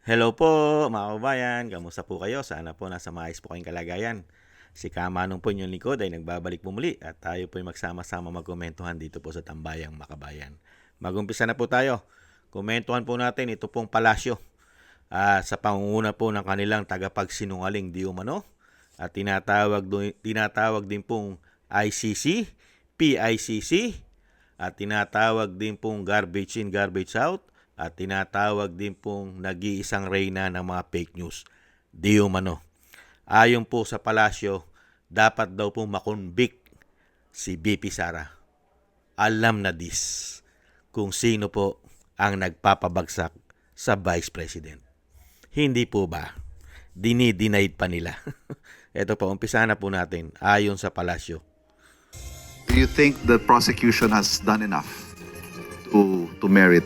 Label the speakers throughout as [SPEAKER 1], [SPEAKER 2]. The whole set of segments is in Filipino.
[SPEAKER 1] Hello po mga kababayan, kamusta po kayo? Sana po nasa maayos po kayong kalagayan. Si Kamanong po inyong likod ay nagbabalik po muli at tayo po ay magsama-sama magkomentuhan dito po sa Tambayang Makabayan. Magumpisa na po tayo. Komentuhan po natin ito pong palasyo sa pangunguna po ng kanilang tagapagsinungaling di umano at tinatawag din pong ICC, PICC at tinatawag din pong garbage in, garbage out at tinatawag din pong nag-iisang reyna ng mga fake news. Di umano. Ayon po sa palasyo, dapat daw pong makonvict si BP Sara. Alam na kung sino po ang nagpapabagsak sa Vice President. Hindi po ba? Dinidenied pa nila. Ito po, umpisa na po natin ayon sa palasyo.
[SPEAKER 2] Do you think the prosecution has done enough to merit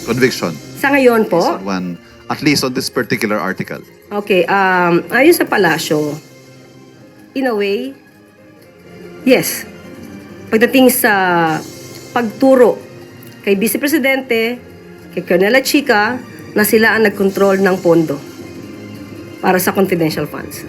[SPEAKER 2] conviction?
[SPEAKER 3] Sa ngayon po,
[SPEAKER 2] At least on this particular article.
[SPEAKER 3] okay, ayon sa palasyo, in a way, yes. Pagdating sa pagturo kay Vice Presidente, kay Colonel Chica, na sila ang nag-control ng pondo para sa confidential funds.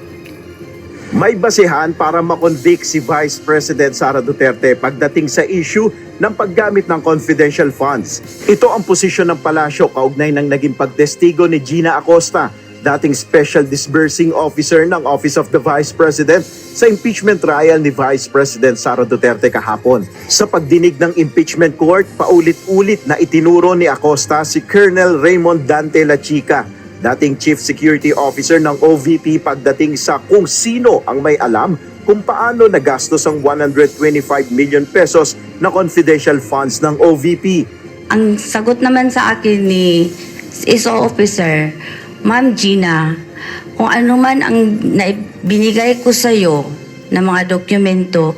[SPEAKER 4] May basehan para makonvict si Vice President Sara Duterte pagdating sa issue ng paggamit ng confidential funds. Ito ang posisyon ng palasyo kaugnay ng naging pagtestigo ni Gina Acosta, dating Special Disbursing Officer ng Office of the Vice President sa impeachment trial ni Vice President Sara Duterte kahapon. Sa pagdinig ng impeachment court, paulit-ulit na itinuro ni Acosta si Colonel Raymond Dante Lachica, dating Chief Security Officer ng OVP pagdating sa kung sino ang may alam kung paano nagastos ang 125 million pesos na confidential funds ng OVP.
[SPEAKER 5] Ang sagot naman sa akin ni ISO Officer, Ma'am Gina, kung ano man ang binigay ko sa iyo na mga dokumento,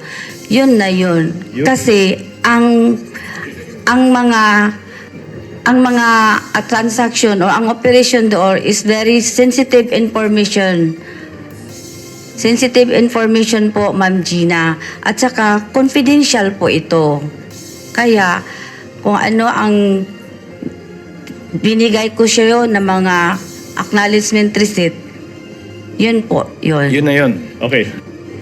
[SPEAKER 5] yun na yun. Kasi ang mga transaction o ang operation doon is very sensitive information. Sensitive information po, Ma'am Gina. At saka confidential po ito. Kaya kung ano ang binigay ko siya yun na mga acknowledgement receipt, yun po, yun.
[SPEAKER 6] Yun na yun. Okay.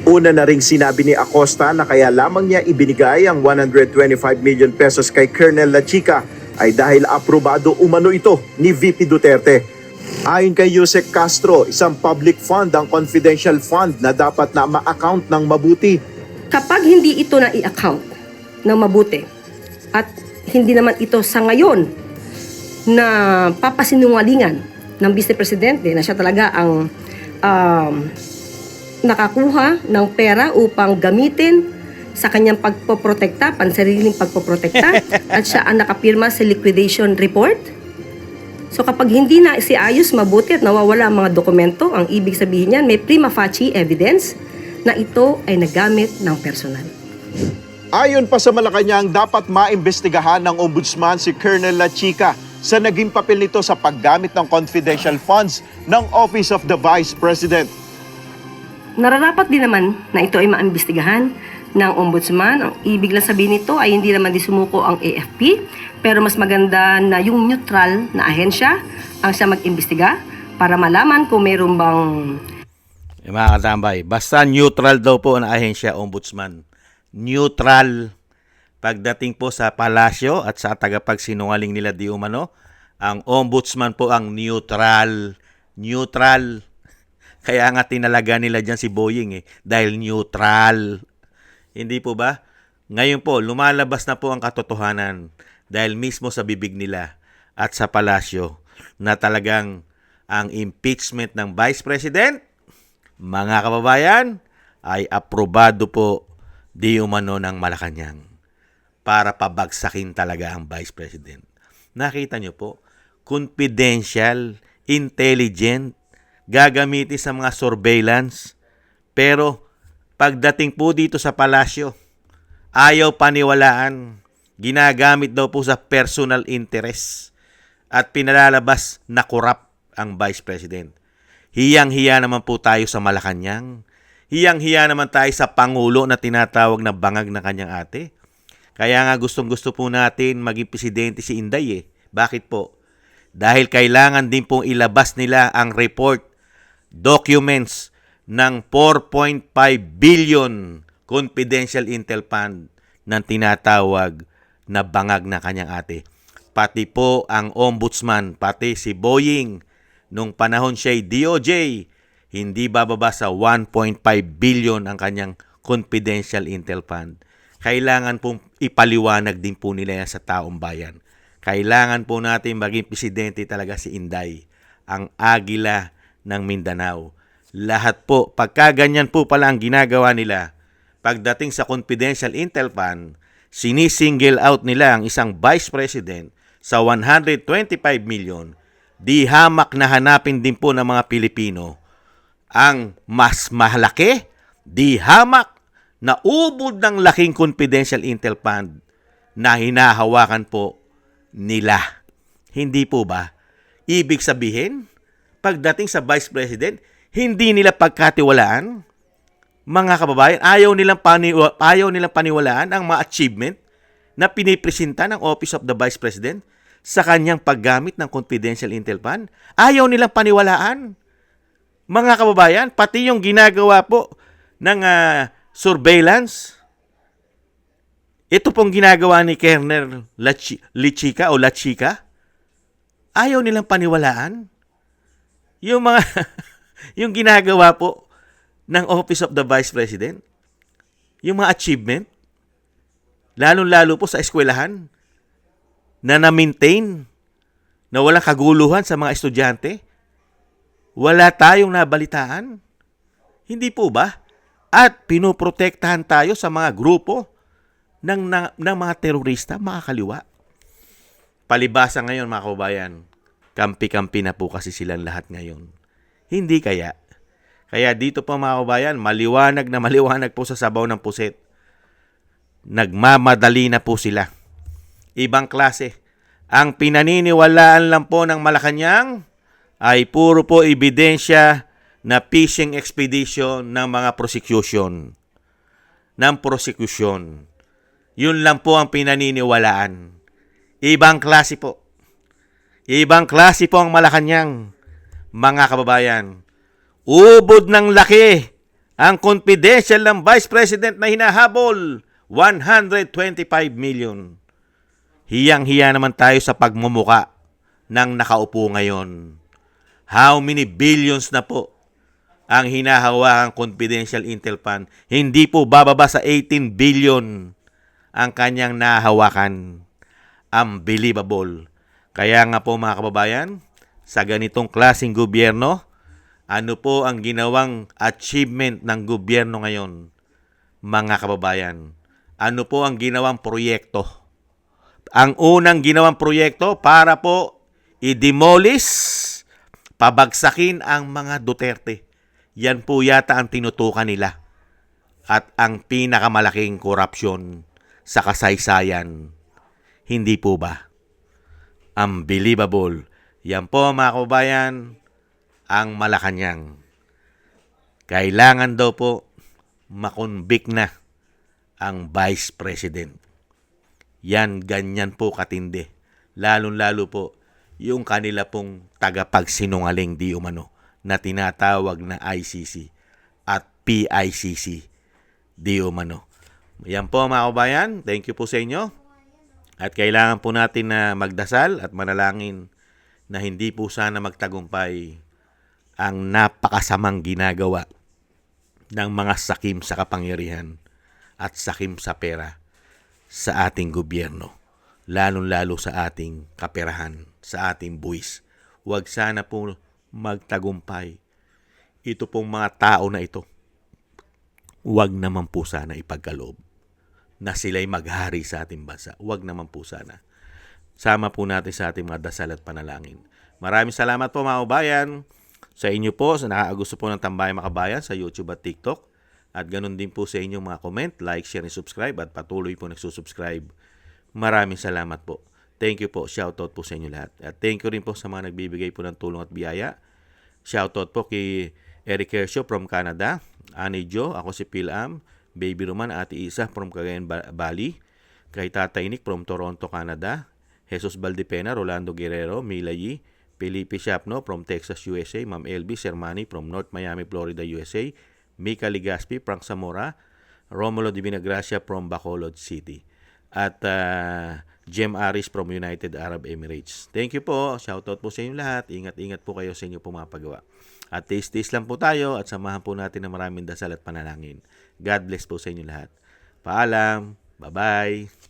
[SPEAKER 4] Una na ring sinabi ni Acosta na kaya lamang niya ibinigay ang 125 million pesos kay Colonel Lachica ay dahil aprobado umano ito ni VP Duterte. Ayon kay Yusek Castro, isang public fund ang confidential fund na dapat na ma-account ng mabuti.
[SPEAKER 3] Kapag hindi ito na i-account ng mabuti at hindi naman ito sa ngayon na papasinungalingan ng Vice Presidente na siya talaga ang nakakuha ng pera upang gamitin sa kanyang pagpoprotekta, pansariling pagpoprotekta, at siya ang nakapirma sa liquidation report. So kapag hindi na si ayos mabuti at nawawala ang mga dokumento, ang ibig sabihin niyan, may prima facie evidence na ito ay nagamit ng personal.
[SPEAKER 4] Ayon pa sa Malacanang, dapat maimbestigahan ng ombudsman si Colonel Lachica sa naging papel nito sa paggamit ng confidential funds ng Office of the Vice President.
[SPEAKER 3] Nararapat din naman na ito ay maimbestigahan ng ombudsman. Ang ibig lang sabihin nito ay hindi naman sumuko ang AFP, pero mas maganda na yung neutral na ahensya ang siya mag-imbestiga para malaman kung mayroon bang...
[SPEAKER 1] Mga katambay, basta neutral daw po ang ahensya ombudsman. Neutral. Pagdating po sa palasyo at sa tagapagsinungaling nila di umano, ang ombudsman po ang neutral. Neutral. Kaya nga tinalaga nila dyan si Boying dahil neutral. Hindi po ba? Ngayon po, lumalabas na po ang katotohanan dahil mismo sa bibig nila at sa palasyo na talagang ang impeachment ng Vice President, mga kababayan, ay aprobado po di umano ng Malacanang para pabagsakin talaga ang Vice President. Nakita nyo po, confidential, intelligent, gagamitin sa mga surveillance, pero pagdating po dito sa palasyo, ayaw paniwalaan, ginagamit daw po sa personal interest at pinalalabas na korap ang Vice President. Hiyang-hiya naman po tayo sa Malacanang. Hiyang-hiya naman tayo sa Pangulo na tinatawag na bangag na kanyang ate. Kaya nga gustong-gusto po natin maging presidente si Inday. Bakit po? dahil kailangan din pong ilabas nila ang report, documents ng 4.5 billion confidential intel fund ng tinatawag na bangag na kanyang ate. Pati po ang ombudsman, pati si Boying, nung panahon siya'y DOJ, hindi bababa sa 1.5 billion ang kanyang confidential intel fund. Kailangan pong ipaliwanag din po nila yan sa taong bayan. Kailangan po natin maging presidente talaga si Inday, ang agila ng Mindanao. Lahat po, pagka ganyan po pala ang ginagawa nila, pagdating sa confidential intel fund, sinisingle out nila ang isang vice president sa 125 million, di hamak na hanapin din po ng mga Pilipino ang mas malaki, di hamak na ubod ng laking confidential intel fund na hinahawakan po nila. Hindi po ba? Ibig sabihin, pagdating sa Vice President, hindi nila pagkatiwalaan. Mga kababayan, ayaw nilang paniwalaan ang mga achievement na pinipresenta ng Office of the Vice President sa kanyang paggamit ng confidential intel fund. Ayaw nilang paniwalaan. Mga kababayan, pati yung ginagawa po ng surveillance, ito pong ginagawa ni Colonel Lichika, ayaw nilang paniwalaan. Yung mga yung ginagawa po ng Office of the Vice President, yung mga achievement, lalong-lalo po sa eskwelahan, na na-maintain, na walang kaguluhan sa mga estudyante, wala tayong nabalitaan. Hindi po ba? At pinoprotektahan tayo sa mga grupo ng mga terorista, mga kaliwa. Palibasa ngayon, mga kababayan, kampi-kampi na po kasi silang lahat ngayon. Hindi kaya. Kaya dito po, mga kababayan, maliwanag po sa sabaw ng puset. Nagmamadali na po sila. Ibang klase. Ang pinaniniwalaan lang po ng Malacanang ay puro po ebidensya na fishing expedition ng mga prosecution. Yun lang po ang pinaniniwalaan. Ibang klase po. Ibang klase po ang Malacanang, mga kababayan. Ubod ng laki ang confidential ng Vice President na hinahabol, 125 million. Hiyang-hiya naman tayo sa pagmumuka ng nakaupo ngayon. How many billions na po ang hinahawakang confidential intel fund? Hindi po bababa sa 18 billion ang kanyang nahawakan. Unbelievable. Kaya nga po, mga kababayan, sa ganitong klaseng gobyerno, ano po ang ginawang achievement ng gobyerno ngayon, mga kababayan? Ano po ang ginawang proyekto? Ang unang ginawang proyekto para po i-demolish, pabagsakin ang mga Duterte. Yan po yata ang tinutukan nila. At ang pinakamalaking korupsyon sa kasaysayan. Hindi po ba? Unbelievable. Yan po, mga kababayan, ang Malacanang. Kailangan daw po makonvict na ang Vice President. Yan, ganyan po katindi. Lalong-lalo po yung kanila pong tagapagsinungaling di umano na tinatawag na ICC at PICC di umano. Yan po, mga kababayan. Thank you po sa inyo. At kailangan po natin na magdasal at manalangin na hindi po sana magtagumpay ang napakasamang ginagawa ng mga sakim sa kapangyarihan at sakim sa pera sa ating gobyerno, lalong-lalo sa ating kaperahan, sa ating buwis. Huwag sana po magtagumpay. Ito pong mga tao na ito, huwag naman po sana ipagkaloob na sila'y maghari sa ating bansa. Huwag naman po sana. Sama po natin sa ating mga dasal at panalangin. Maraming salamat po, mga kabayan, sa inyo po, sa nakakagusto po ng Tambayang Makabayan sa YouTube at TikTok. At ganun din po sa inyong mga comment, like, share, and subscribe. At patuloy po nagsusubscribe. Maraming salamat po. Thank you po. Shoutout po sa inyo lahat. At thank you rin po sa mga nagbibigay po ng tulong at biyaya. Shoutout po kay Eric Kershaw from Canada. Ani Jo, ako si Phil-Am. Baby Roman, Ate Isa from Cagayan Bali. Kay Tata Inik from Toronto, Canada. Jesus Valdepena, Rolando Guerrero, Mila Yi, Felipe Shapno from Texas, USA, Ma'am LB Sermani from North Miami, Florida, USA, Mika Ligaspi, Frank Zamora, Romulo Divina Gracia from Bacolod City, at Jem Aris from United Arab Emirates. Thank you po. Shoutout po sa inyo lahat. Ingat-ingat po kayo sa inyo pumapagawa. At taste lang po tayo at samahan po natin ng maraming dasal at panalangin. God bless po sa inyo lahat. Paalam. Bye-bye.